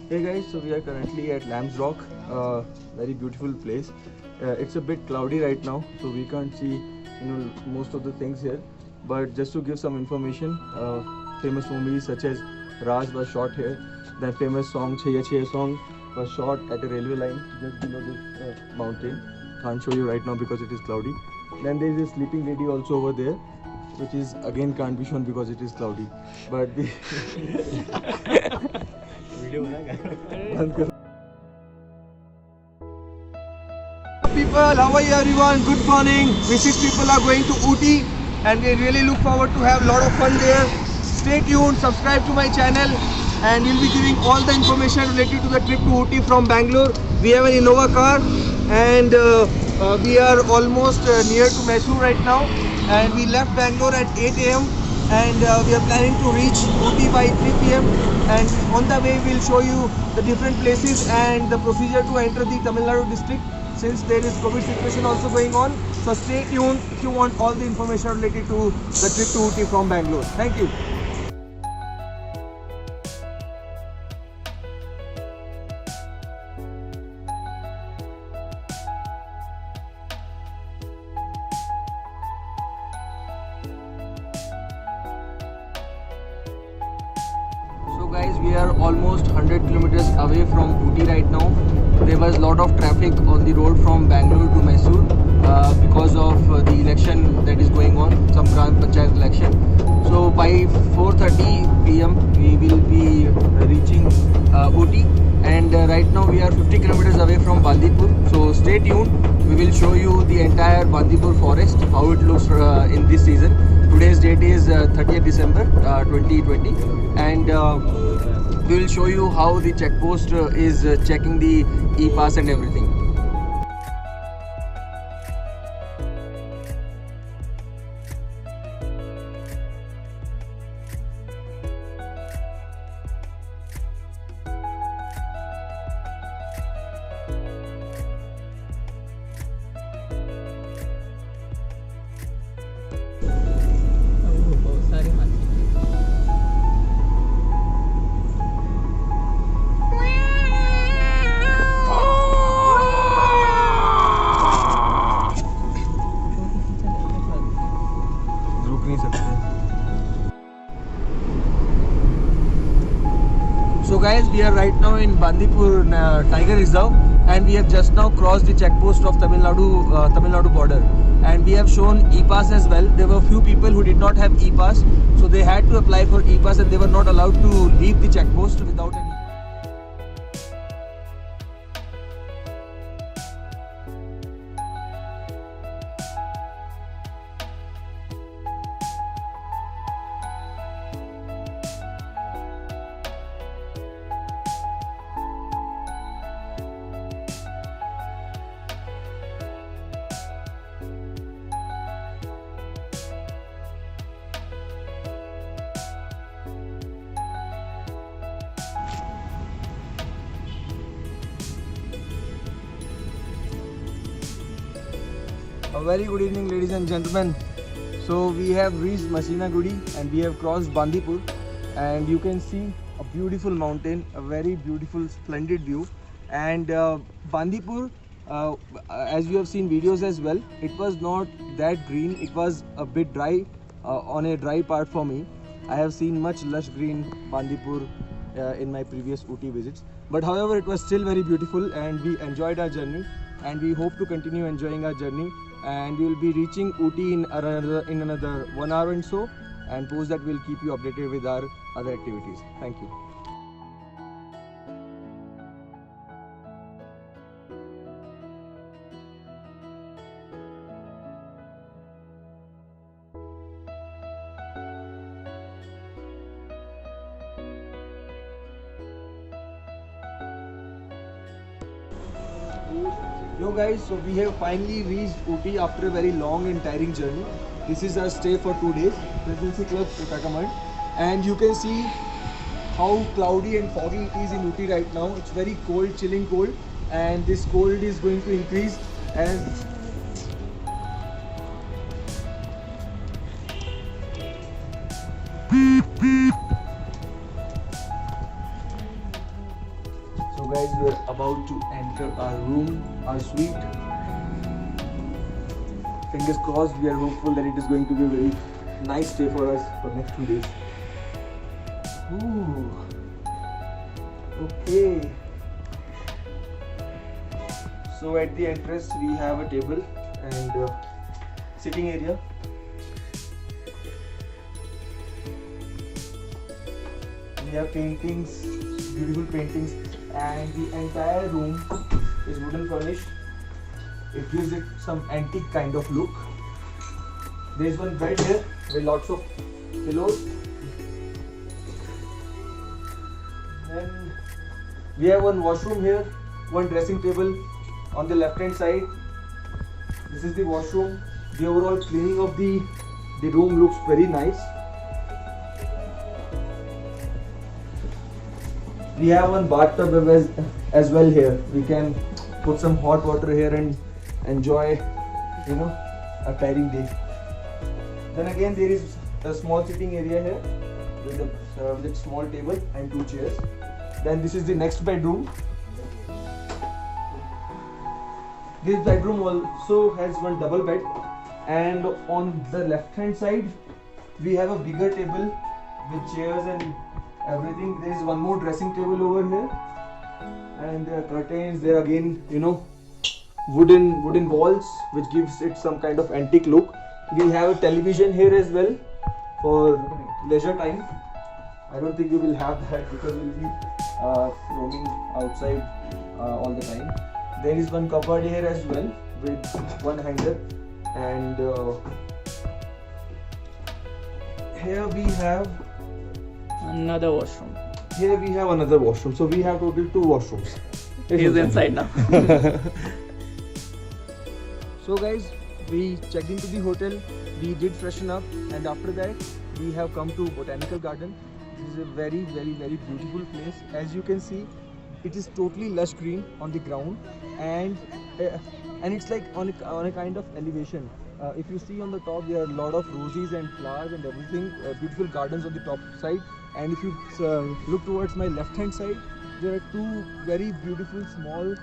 Hey guys, so we are currently at Lamb's Rock, very beautiful place. It's a bit cloudy right now, so we can't see most of the things here. But just to give some information, famous movies such as Raj was shot here. The famous song Chhaya Chhaya song was shot at a railway line just below this mountain. Can't show you right now because it is cloudy. Then there is a sleeping lady also over there, which is again can't be shown because it is cloudy. But the people, how are you everyone? Good morning. We 6 people are going to Ooty and we really look forward to have a lot of fun there. Stay tuned, subscribe to my channel and we'll be giving all the information related to the trip to Ooty from Bangalore. We have an Innova car and we are almost near to Mysore right now, and we left Bangalore at 8 AM and we are planning to reach Ooty by 3 PM, and on the way we'll show you the different places and the procedure to enter the Tamil Nadu district, since there is COVID situation also going on. So stay tuned if you want all the information related to the trip to Ooty from Bangalore. Thank you. So guys, we are almost 100 kilometers away from Ooty right now. There was a lot of traffic on the road from Bangalore to Mysore because of the election that is going on, some Gram Panchayat election. So by 4:30 PM we will be reaching Ooty, and right now we are 50 kilometers away from Bandipur. So stay tuned. We will show you the entire Bandipur forest, how it looks in this season. Today's date is 30th December 2020, and we will show you how the checkpost is checking the e-pass and everything. So guys, we are right now in Bandipur Tiger Reserve, and we have just now crossed the checkpost of Tamil Nadu border, and we have shown e-pass as well. There were few people who did not have e-pass, so they had to apply for e-pass and they were not allowed to leave the checkpost without an A very good evening, ladies and gentlemen. So we have reached Masinagudi and we have crossed Bandipur, and you can see a beautiful mountain, a very beautiful, splendid view. And Bandipur, as you have seen videos as well, it was not that green. It was a bit dry, on a dry part for me. I have seen much lush green Bandipur in my previous Ooty visits. But however, it was still very beautiful and we enjoyed our journey, and we hope to continue enjoying our journey. And we will be reaching Ooty in another 1 hour and so, and post that we'll keep you updated with our other activities. Thank you. Yo guys, so we have finally reached Ooty after a very long and tiring journey. This is our stay for 2 days, Presidency Club, Kottakamad, and you can see how cloudy and foggy it is in Ooty right now. It's very cold, chilling cold, and this cold is going to increase as So guys, we are about to enter our room, our suite. Fingers crossed, we are hopeful that it is going to be a very nice day for us for next 2 days. Ooh. Okay. So at the entrance we have a table and sitting area. We have paintings, beautiful paintings, and the entire room is wooden furnished. It gives it some antique kind of look. There is one bed here with lots of pillows. And we have one washroom here, one dressing table on the left hand side. This is the washroom. The overall cleaning of the room looks very nice. We have one bathtub as well here. We can put some hot water here and enjoy, a tiring day. Then again there is a small sitting area here with a small table and 2 chairs. Then this is the next bedroom. This bedroom also has one double bed, and on the left hand side we have a bigger table with chairs and everything. There is one more dressing table over here, and there are curtains. There again, wooden walls, which gives it some kind of antique look. We have a television here as well for leisure time. I don't think we will have that because we will be roaming outside all the time. There is one cupboard here as well with one hanger, and here we have another washroom. Here we have another washroom. So we have total 2 washrooms. He's inside now. So guys, we checked into the hotel, we did freshen up, and after that we have come to Botanical Garden. This is a very beautiful place. As you can see, it is totally lush green on the ground, and it's like on a kind of elevation. If you see on the top, there are a lot of roses and flowers and everything, beautiful gardens on the top side. And if you look towards my left hand side, there are 2 very beautiful small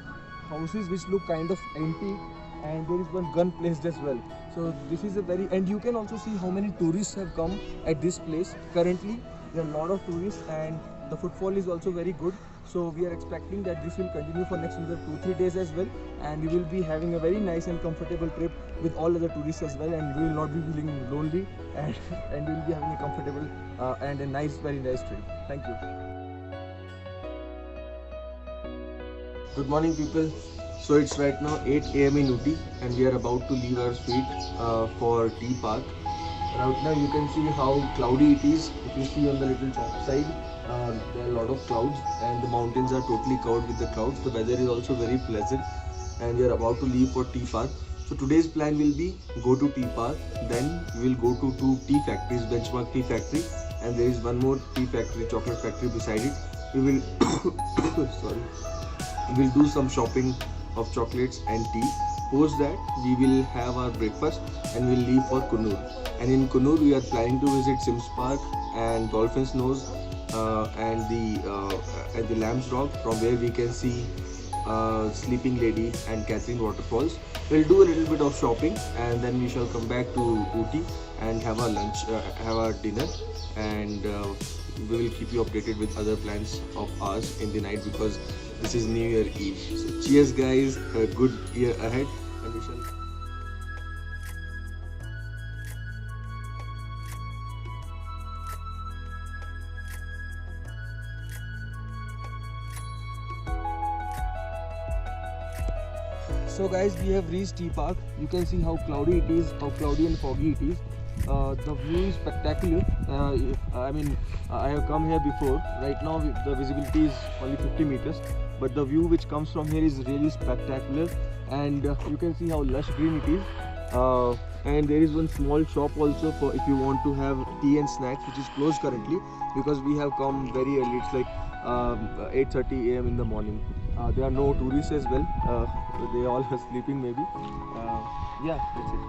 houses which look kind of antique, and there is one gun placed as well. So this is and you can also see how many tourists have come at this place. Currently there are a lot of tourists, and the footfall is also very good. So we are expecting that this will continue for next another 2-3 days as well, and we will be having a very nice and comfortable trip with all other tourists as well, and we will not be feeling lonely, and we will be having a comfortable and a very nice trip. Thank you. Good morning, people. So it's right now 8 AM in Ooty, and we are about to leave our suite for Tea Park. Right now you can see how cloudy it is. If you see on the little top side, there are a lot of clouds, and the mountains are totally covered with the clouds. The weather is also very pleasant, and we are about to leave for Tea Park. So today's plan will be go to Tea Park, then we will go to 2 tea factories, Benchmark Tea Factory, and there is one more tea factory, chocolate factory beside it. We will we will do some shopping of chocolates and tea. Post that, we will have our breakfast and we'll leave for Coonoor. And in Coonoor, we are planning to visit Sims Park and Dolphin's Nose and the Lamb's Rock, from where we can see Sleeping Lady and Catherine waterfalls. We'll do a little bit of shopping, and then we shall come back to Ooty and have our lunch, have our dinner, and we will keep you updated with other plans of ours in the night, because this is New Year Eve. So cheers guys, a good year ahead, and we shall... So guys, we have reached Tea Park. You can see how cloudy it is, how cloudy and foggy it is. The view is spectacular. I have come here before. Right now the visibility is only 50 meters, but the view which comes from here is really spectacular, and you can see how lush green it is. And there is one small shop also for if you want to have tea and snacks, which is closed currently because we have come very early. It's like 8:30 AM in the morning. There are no tourists as well. They all are sleeping maybe. Yeah, that's it.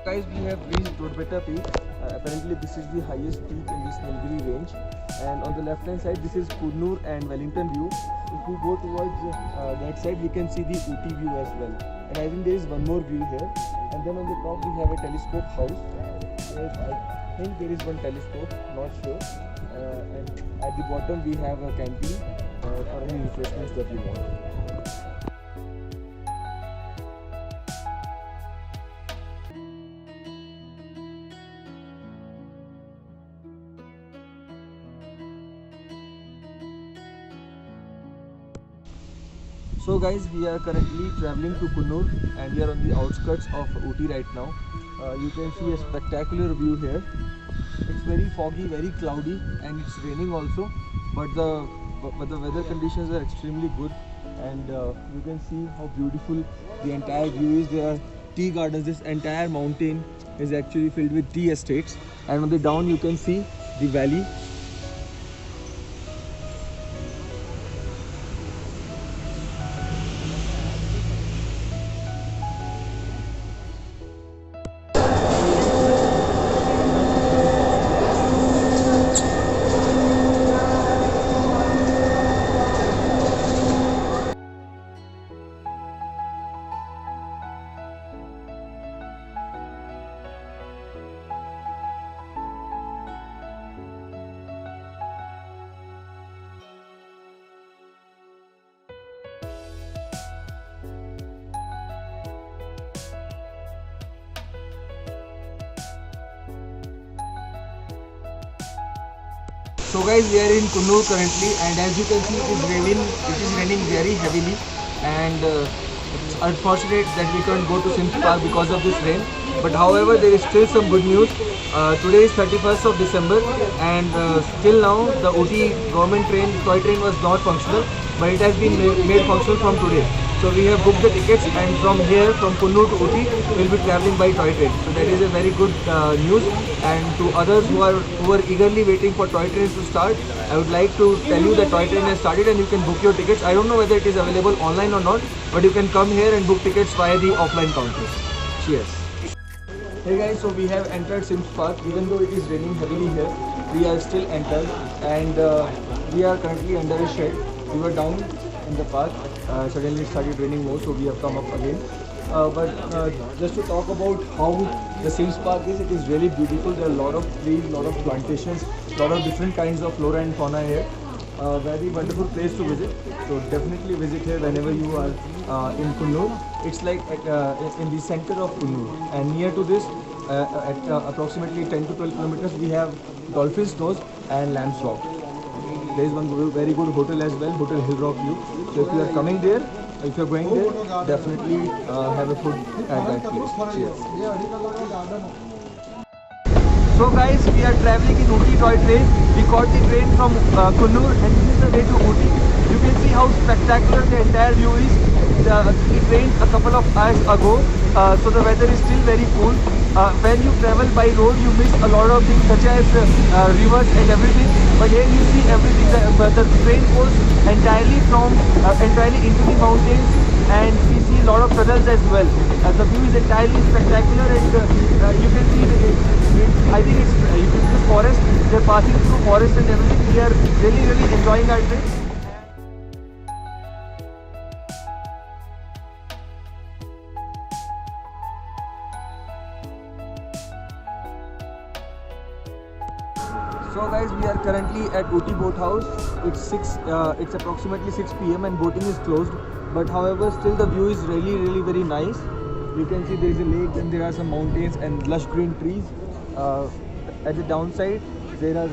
Guys, we have reached Dodbetta Peak. Apparently, this is the highest peak in this Nilgiri range. And on the left hand side, this is Kurnool and Wellington view. If we go towards that side, we can see the Ooty view as well. And I think there is one more view here. And then on the top, we have a telescope house. Yes, I think there is one telescope, not sure. And at the bottom, we have a canteen for any refreshments that we want. So guys, we are currently traveling to Kurnool and we are on the outskirts of Ooty right now. You can see a spectacular view here. It's very foggy, very cloudy, and it's raining also. But the weather conditions are extremely good, and you can see how beautiful the entire view is. There are tea gardens. This entire mountain is actually filled with tea estates, and on the down you can see the valley. So guys, we are in Kurnool currently, and as you can see, it is raining very heavily, and it's unfortunate that we can't go to Sims Park because of this rain. But however, there is still some good news. Today is 31st of December, and still now the Ooty government toy train was not functional, but it has been made functional from today. So we have booked the tickets, and from here, from Kurnool to Ooty, we will be traveling by toy train. So that is a very good news. And to others who are eagerly waiting for toy trains to start, I would like to tell you that toy train has started, and you can book your tickets. I don't know whether it is available online or not, but you can come here and book tickets via the offline counters. Cheers. Hey guys, so we have entered Sims Park. Even though it is raining heavily here, we are still entered, and we are currently under a shed. We were down in the park. Suddenly it started raining more, so we have come up again. But just to talk about how the Sims Park is, it is really beautiful. There are a lot of trees, a lot of plantations, a lot of different kinds of flora and fauna here. Very wonderful place to visit. So definitely visit here whenever you are in Kurnool. It's like in the center of Kurnool, and near to this, at approximately 10 to 12 kilometers, we have Dolphin's Nose and Lamb's Rock. There is one very good hotel as well, Hotel Hill Rock View. So if you are coming there, if you are going there, definitely have a food at that place. Cheers. So guys, we are traveling in Ooty toy train. We caught the train from Kurnool, and this is the way to Ooty. You can see how spectacular the entire view is. It rained a couple of hours ago, so the weather is still very cool. When you travel by road, you miss a lot of things such as rivers and everything. But here you see everything. The train goes entirely into the mountains, and we see a lot of tunnels as well. The view is entirely spectacular, and you can see I think it's the forest. They're passing through forest and everything. We are really enjoying our trip. So guys, we are currently at Ooty Boat House. It's approximately 6 p.m. and boating is closed. But however, still the view is really very nice. You can see there is a lake, then there are some mountains and lush green trees. At the downside, there are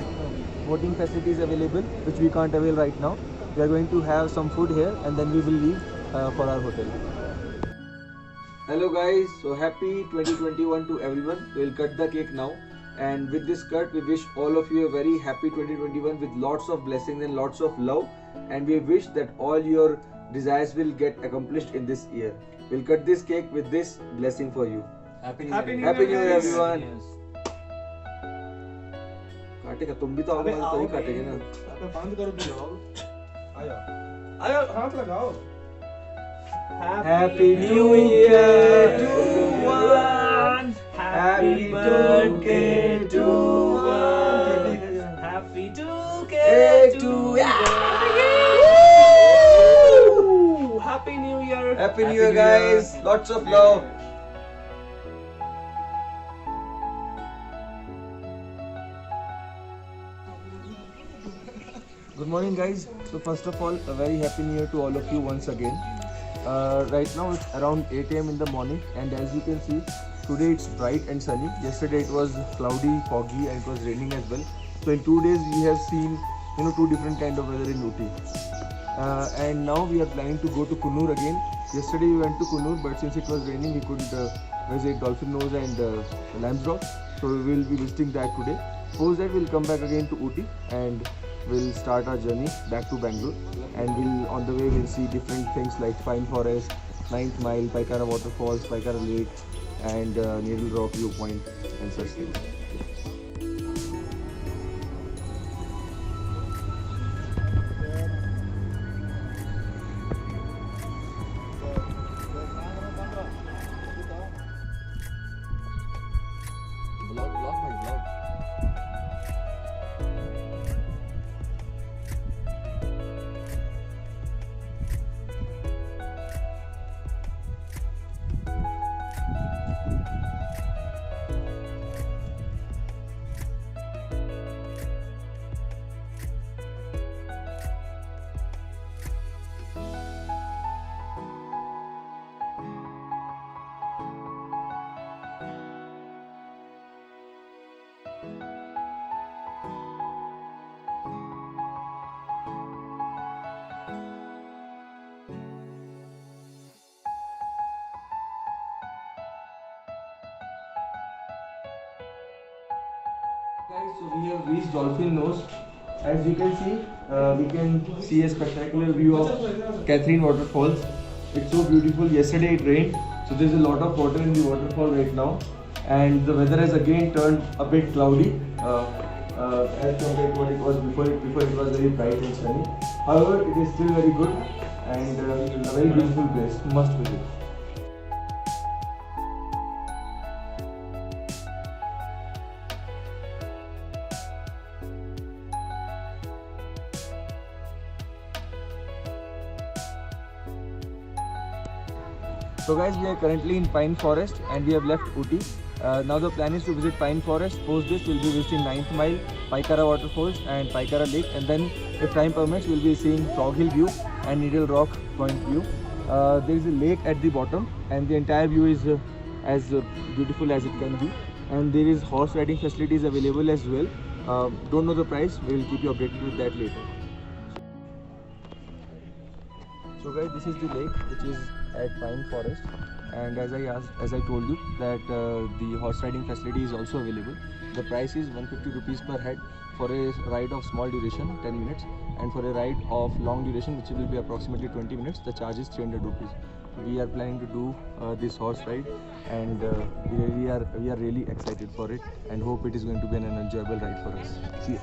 boating facilities available, which we can't avail right now. We are going to have some food here, and then we will leave for our hotel. Hello guys, so happy 2021 to everyone. We will cut the cake now. And with this cut, we wish all of you a very happy 2021 with lots of blessings and lots of love. And we wish that all your desires will get accomplished in this year. We'll cut this cake with this blessing for you. Happy New Year everyone. काटेगा तुम भी तो आओगे तो ही काटेंगे ना बंद करो भी आयो हाथ लगाओ Happy New Year everyone. Happy 2K to us. Happy 2K to you. Happy New Year. Happy New Year, guys. Lots of love. Good morning, guys. So first of all, a very happy New Year to all of you once again. Right now it's around 8 a.m. in the morning, and as you can see, today it's bright and sunny. Yesterday it was cloudy, foggy, and it was raining as well. So in 2 days we have seen, two different kind of weather in Ooty. And now we are planning to go to Coonoor again. Yesterday we went to Coonoor, but since it was raining, we couldn't visit Dolphin Nose and Lamb's Rock. So we will be visiting that today. Post that, we'll come back again to Ooty and we'll start our journey back to Bangalore. And on the way we'll see different things like Pine Forest, 9th Mile, Paikara Waterfalls, Paikara Lake, and Needle Rock Viewpoint and such things. Guys, so we have reached Dolphin Nose. As you can see a spectacular view of Catherine Waterfalls. It's so beautiful. Yesterday it rained, so there's a lot of water in the waterfall right now, and the weather has again turned a bit cloudy as compared to what it was before. Before it was very bright and sunny. However, it is still very good and a very beautiful place. Must visit. So guys, we are currently in Pine Forest and we have left Ooty. Now the plan is to visit Pine Forest. Post this, we'll be visiting 9th Mile, Paikara Waterfalls and Paikara Lake, and then if time permits, we'll be seeing Frog Hill View and Needle Rock Point View. There is a lake at the bottom and the entire view is as beautiful as it can be, and there is horse riding facilities available as well. Don't know the price, we will keep you updated with that later. So guys, this is the lake which is at Pine Forest, and as I told you that the horse riding facility is also available. The price is 150 rupees per head for a ride of small duration 10 minutes, and for a ride of long duration which will be approximately 20 minutes, the charge is 300 rupees. We are planning to do this horse ride, and we are really excited for it and hope it is going to be an enjoyable ride for us. Cheers.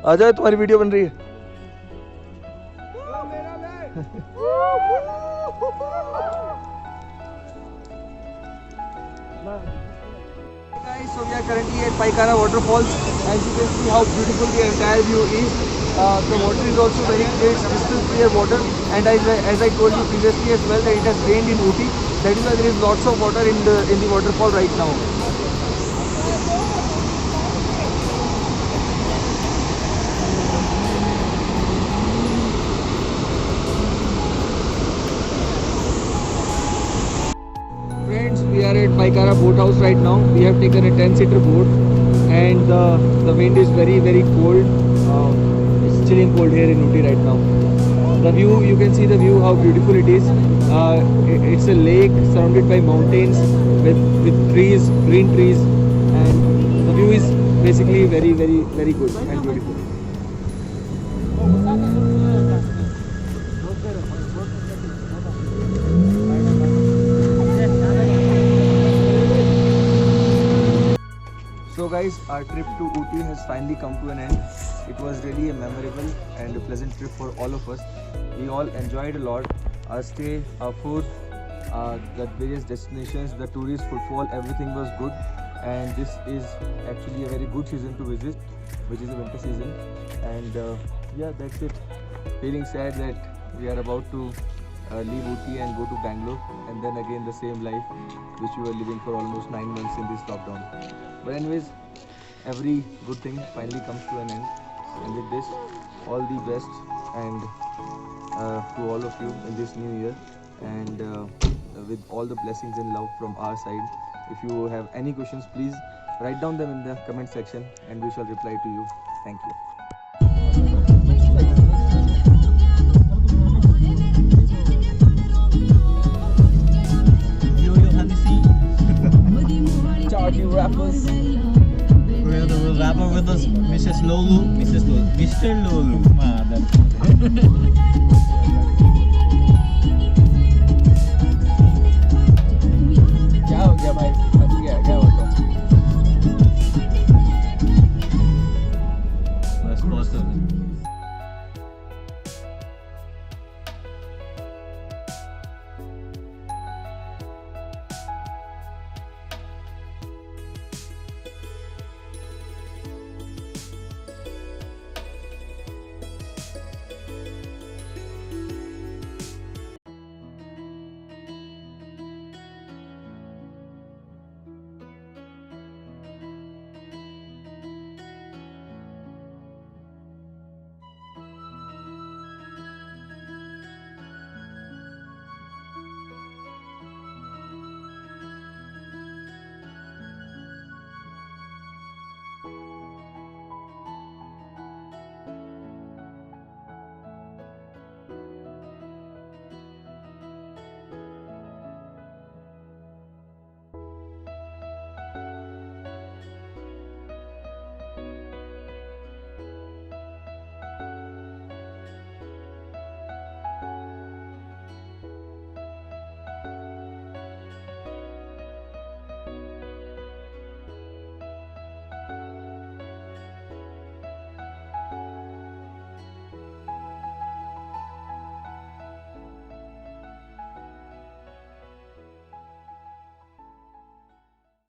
आ जाओ, तुम्हारी video बन रही है। Guys, so we are currently at Paikara Waterfalls. As you can see how beautiful the entire view is. The water is also very clear, it's crystal clear water, and as I told you previously as well that it has rained in Ooty. That is why there is lots of water in the waterfall right now. We are at Paikara Boat House right now. We have taken a 10-seater boat, and the wind is very cold. It's chilling cold here in Ooty right now. The view, you can see the view, how beautiful it is. It's a lake surrounded by mountains with trees, green trees, and the view is basically very good and beautiful. So guys, our trip to Ooty has finally come to an end. It was really a memorable and a pleasant trip for all of us. We all enjoyed a lot. Our stay, our food, the various destinations, the tourist footfall, everything was good. And this is actually a very good season to visit, which is the winter season. And yeah, that's it. Feeling sad that we are about to leave Ooty and go to Bangalore, and then again the same life which we were living for almost 9 months in this lockdown. But anyways, every good thing finally comes to an end. And with this, all the best and to all of you in this new year, and with all the blessings and love from our side. If you have any questions, please write down them in the comment section and we shall reply to you. Thank you. Charity rappers. We have the rapper with us, Mrs. Lulu. Mr. Lulu. क्या हो गया भाई?